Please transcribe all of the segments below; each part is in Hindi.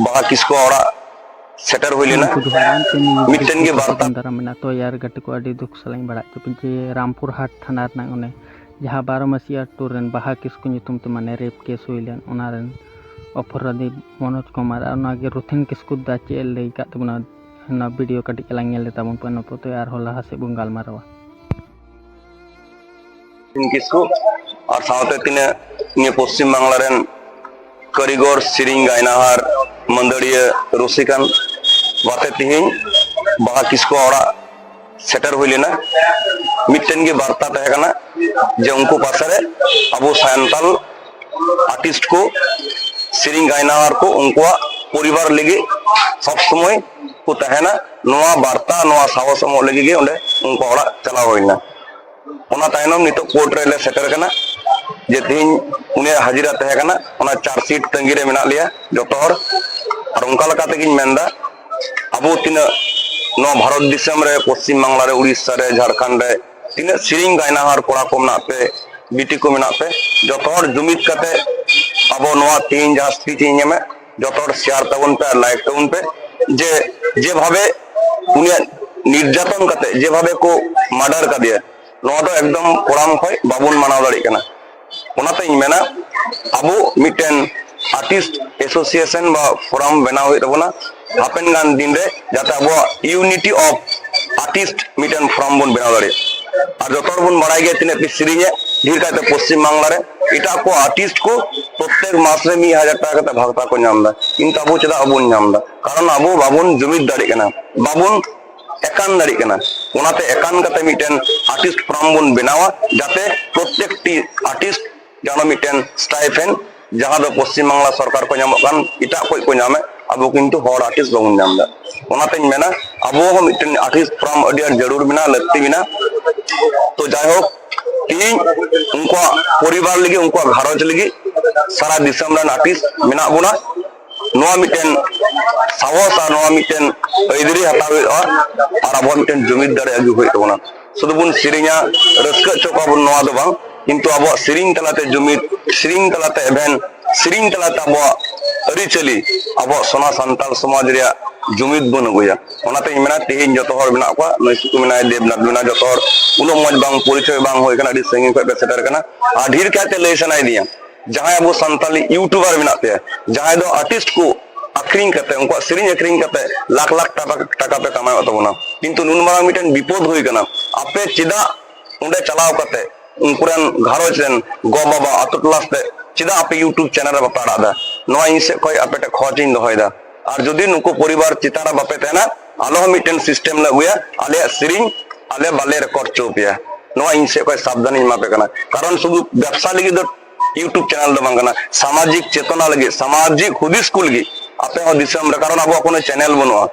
बाहा किसको औड़ा सेटर हुई लेना मिट्टन के वार्ता तो यार गटे को अड़ी दुख सलाइन बड़ा जे रामपुर हाट थाना ने जहाँ 12 मसीहा टूर बाहा किसको nyutum ते माने रेप केस हुई लेन उनारन अपराधी मनोज कुमार और रुथिन किसको दा चे लई का तबना ना वीडियो कटी चला नेल लेता बन पन तो यार होला हसे बुन गालमारवा किसको और सावते तिने ने पश्चिम बांग्ला रेन कारीगर सिरिंग गायनाहार मंदड़िया रसिकान वाते तिहिन बाहा किसको औड़ा सेटर हुई लेना मिट्टन की वार्ता तहकना जे उनको पासरे अब सान्ताल आर्टिस्ट को सिरिंग गायनाहार को उनको परिवार लगे सब समय को तहना नोआ वार्ता नोआ साहस एमो लगे गे ओंडे उनको औड़ा चला होइना ओना तायनम नितो कोर्ट रे ले सेटर कना जे तिहिन उने हाजिरा तहकना ओना चार्जशीट तंगी रे मेना लिया जतो हर और उनका लका तेगिन मेंदा अब तिना नौ भारत दिसम रे पश्चिम बांग्ला रे उड़ीसा रे झारखंड रे तिना सिरिंग गायनाहार कोड़ा को मेना पे बीटी को मेना पे जतो हर जुमित कते अब नोआ तीन जहां स्पीच में जतो हर शेयर तबन पे लाइक तबन पे जे भावे उनिया निर्यातन कते जे भावे को मर्डर कर दिया नोआ तो एकदम कोड़ाम खय बाबुन मानाव दाड़ी कना ओनाते इन मेना अब मिटेन आर्टिस्ट एसोसिएशन बा फोरम बनाव हुई तबना हापेन गान दिन रे जाते अब यूनिटी ऑफ आर्टिस्ट मिटेन फोरम बन बनाव दाड़ी और जतोर बन बड़ाई गे तिने सिरिंगे ढेर काते पश्चिम बांग्ला रे इटा को आर्टिस्ट को प्रत्येक मास रे 1000 टाका कते भागता को नामदा किंतु अब चेदा अबन नामदा कारण अब बाबुन जुमिद दाड़ी कना बाबुन एकान दाड़ी कना ओनाते एकान कते मिटेन आर्टिस्ट फोरम बन बनावा जाते प्रत्येक टी आर्टिस्ट जानो मिटेन स्टाइफेन जहां दो पश्चिम बांग्ला सरकार को नाम कान इटा कोई को नामे अब किंतु हर आर्टिस्ट बाबुन नामदा ओनाते मेना अब हो मिटेन आर्टिस्ट फोरम अडियार जरूर बिना लगती बिना तो जाय हो तीन उनको परिवार लगी उनको घारज लगी सारा दिसम रन आर्टिस्ट मेना बुना नोआ मिटेन साहस और नोआ मिटेन ऐदरी हतावे और अब मिटेन जुमिद दाड़े अगु होय तबना सुदु बुन सिरिंगा रस्का चोका बुन नोआ दो बांग किंतु अब सिरिंग तलाते जुमिद सिरिंग तलाते एभेन सिरिंग तलाते अब अरिचली अब सोना संताल समाज रे जुमिद बन अगुया ओनाते मेना तेहिन जतो हर मेना को नैसुक मेना देवनाथ मेना जतो हर उनो मज बांग परिचय बांग होय कना अडी संगी को सेटर कना आ ढेर काते ले सनाय दिया जहां अब संताली यूट्यूबर मेना पे जहां दो आर्टिस्ट को अक्रिंग करते उनको सिरिंग अक्रिंग करते लाख लाख टाका पे कमाय तबना किंतु नुन मारा मिटन विपद होय कना आपे चिदा उंडे चलाव करते उनकुरन घारोज रेन गो बाबा अतुटलास्ते चिदा आपे यूट्यूब चैनल रे बापा दा नोआ इनसे कोई आपे खोजिन दोहयदा और जदि नुको परिवार चितारा बापे तेना आलो मिटन सिस्टम ल हुया आले सिरिंग आले बाले रिकॉर्ड चोपिया नोआ इनसे कोई सावधानी मापे कना कारण शुद्ध व्यवसाय लगी दो यूट्यूब चैनल दो बांगना सामाजिक चेतना लगी सामाजिक हुदिस को लगी आपे हो दिसम रे कारण अब अपन चैनल बनवा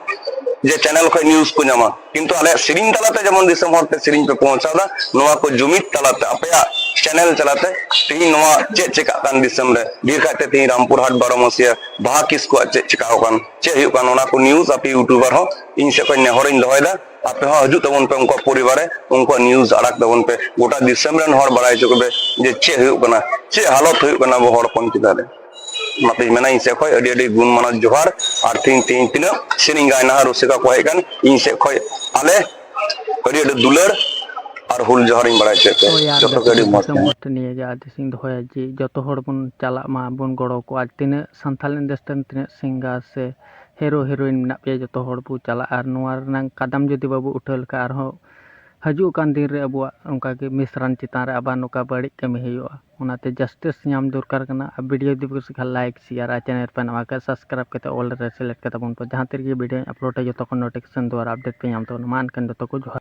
जे चैनल को न्यूज़ को नामा किंतु आले सिरिंग तलाते जमन दिसम हरते सिरिंग पे पहुंचादा नोआ को जुमित तलाते आपया चैनल चलाते ती नोआ चे चेका कान दिसम रे ढेर काते ती रामपुर हाट 12 मसिया बाहा किसको चे चेका कान चे हुई कान ओना को न्यूज़ आपे यूट्यूबर हो इन से कोई नेहरिन दोयदा आपे हो हजू तबन पे उनको परिवार उनको न्यूज़ अड़क तबन पे गोटा दिसम रेन हर बड़ाई चोकबे जे चे हुई कना चे हालत हुई कना वो हर पन चिदारे मते मेना इन से कोई अडी अडी गुण माना जोहार और तीन तीन तीन सिरिंग गायना रसिका को हेकन इन से कोई आले अडी अडी दुलर और हुल जोहार इन बड़ाई चेते जतो गडी मत निये जा आदिसिंग दोया जी जतो हर बन चला मा बन गड़ो को आज तीन संथाल इंडस्ट्री तीन सिंगर से हीरो हीरोइन मेना पे जतो हर बु चला और नोआर नंग कदम जदि बाबू उठल का और हो हजू कान दिन रे अबुआ उनका के मिश्रण चितान रे आबा नोका बड़ी कमी हुआ उनाते जस्टिस नाम दरकार कना अब वीडियो दिबस का लाइक शेयर आ चैनल पे नवा के सब्सक्राइब कते ऑल रे सिलेक्ट कते बन जहां तेर वीडियो अपलोड है जतो को नोटिफिकेशन द्वारा अपडेट पे नाम तो मान कन जतो को